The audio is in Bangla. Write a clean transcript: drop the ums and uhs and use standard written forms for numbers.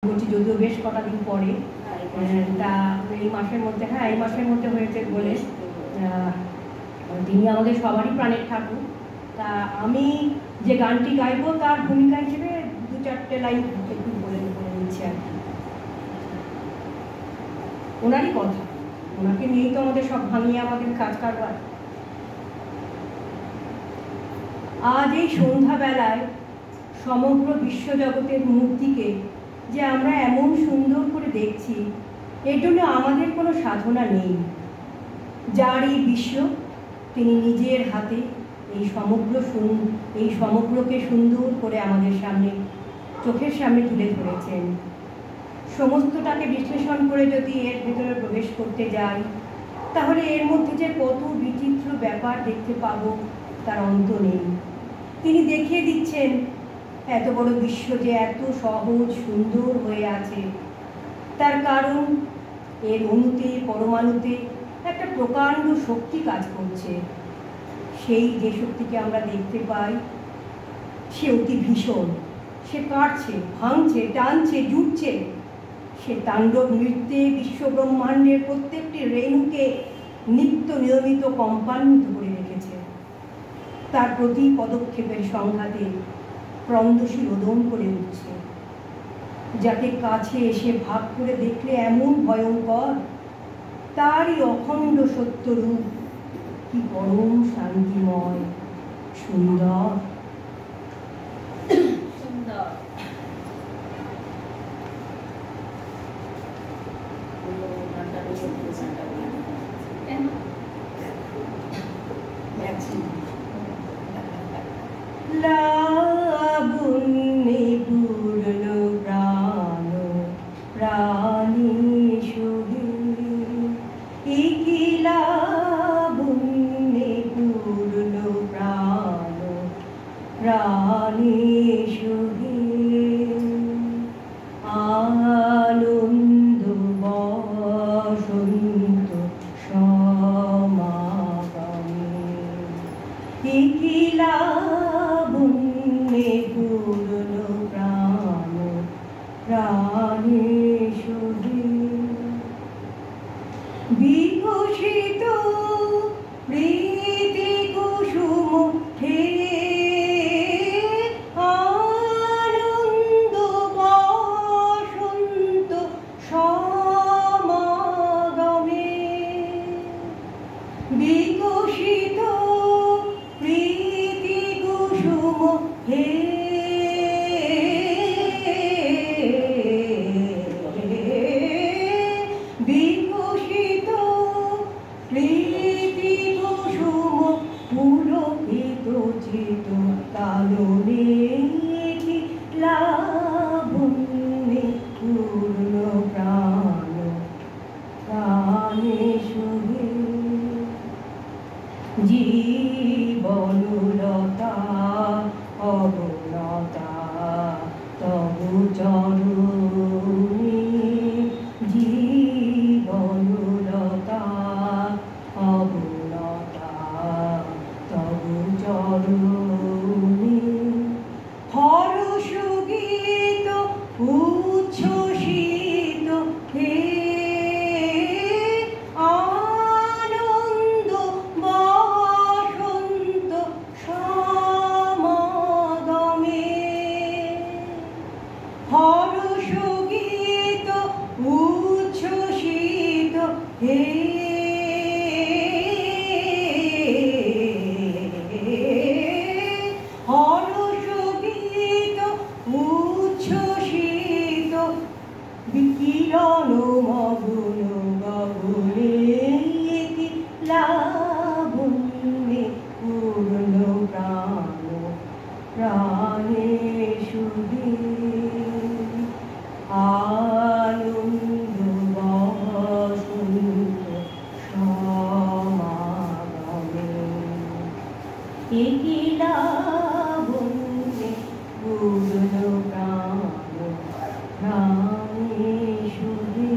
বলছি যদিও বেশ কটা দিন পরে, তা এই মাসের মধ্যে, হ্যাঁ এই মাসের মধ্যে হয়েছে বলে তিনি আমাদের সবারই প্রাণের ঠাকুর। তা আমি যে গানটি গাইব তার ভূমিকা হিসেবে 2-4টে লাইন একটু বলে নিচ্ছি আর কি। ওনারই কথা, ওনাকে নিয়েই তো আমাদের সব ভাঙিয়ে আমাদের কাজ কারবার। আজ এই সন্ধ্যাবেলায় সমগ্র বিশ্বজগতের মূর্তিকে যে আমরা এমন সুন্দর করে দেখছি, এর জন্য আমাদের কোনো সাধনা নেই। যার এই বিশ্ব, তিনি নিজের হাতে এই সমগ্রকে সুন্দর করে আমাদের সামনে, চোখের সামনে তুলে ধরেছেন। সমস্তটাকে বিশ্লেষণ করে যদি এর ভেতরে প্রবেশ করতে যাই, তাহলে এর মধ্যে যে কত বিচিত্র ব্যাপার দেখতে পাবো তার অন্ত নেই। তিনি দেখিয়ে দিচ্ছেন এত বড় বিশ্ব যে এত সহজ সুন্দর হয়ে আছে, তার কারণ এর অণুতে পরমাণুতে একটা প্রকাণ্ড শক্তি কাজ করছে। সেই যে শক্তিকে আমরা দেখতে পাই সে অতি ভীষণ, সে কাটছে, ভাঙছে, টানছে, জুটছে। সে তাণ্ডব নৃত্যে বিশ্বব্রহ্মাণ্ডের প্রত্যেকটি রেণুকে নিত্য নিয়মিত কম্পান্বিত করে রেখেছে। তার প্রতি পদক্ষেপের সংঘাতে ক্রন্দশী রোদন করে উঠছে, যাকে কাছে এসে ভাগ করে দেখলে এমন ভয়ঙ্কর, তারই অখণ্ড সত্য রূপ কি পরম শান্তিময়, সুন্দর সুন্দর। লাবণ্যে পূর্ণ প্রাণ প্রাণী সহি, কি লাবণ্যে পূর্ণ প্রাণ প্রাণী সহি, আনন্দ বসন্ত সমাগমে, কি লাবণ্যে পূর্ণ প্রাণ প্রাণী সহি, বিকশিত প্রীতি কুসুম হে, আনন্দ বসন্ত সমাগমে, বিকশিত প্রীতি কুসুম হে, বিকশিত প্রীতি কুসুম পুলকিত চিত কাননে, কি লাবণ্যে পূর্ণ প্রাণ প্রাণে সহি, জীবনলতা অবলতা তবু চরণে, জীবনলতা অবলতা তবু চরণে, হর্ষ গীত উচ্ছ্বসিত হে, আনন্দ বসন্ত সমাগমে, হর্ষ গীত উচ্ছ্বসিত হে, হর্ষ গীত উচ্ছ্বসিত, বিকিরণ মগুন গগনে, কি লাবণ্যে পূর্ণ প্রাণ প্রাণে সহি, আনন্দ বসন্ত সমাগমে, কি লাবণ্যে পূর্ণ প্রাণ প্রাণে সহি।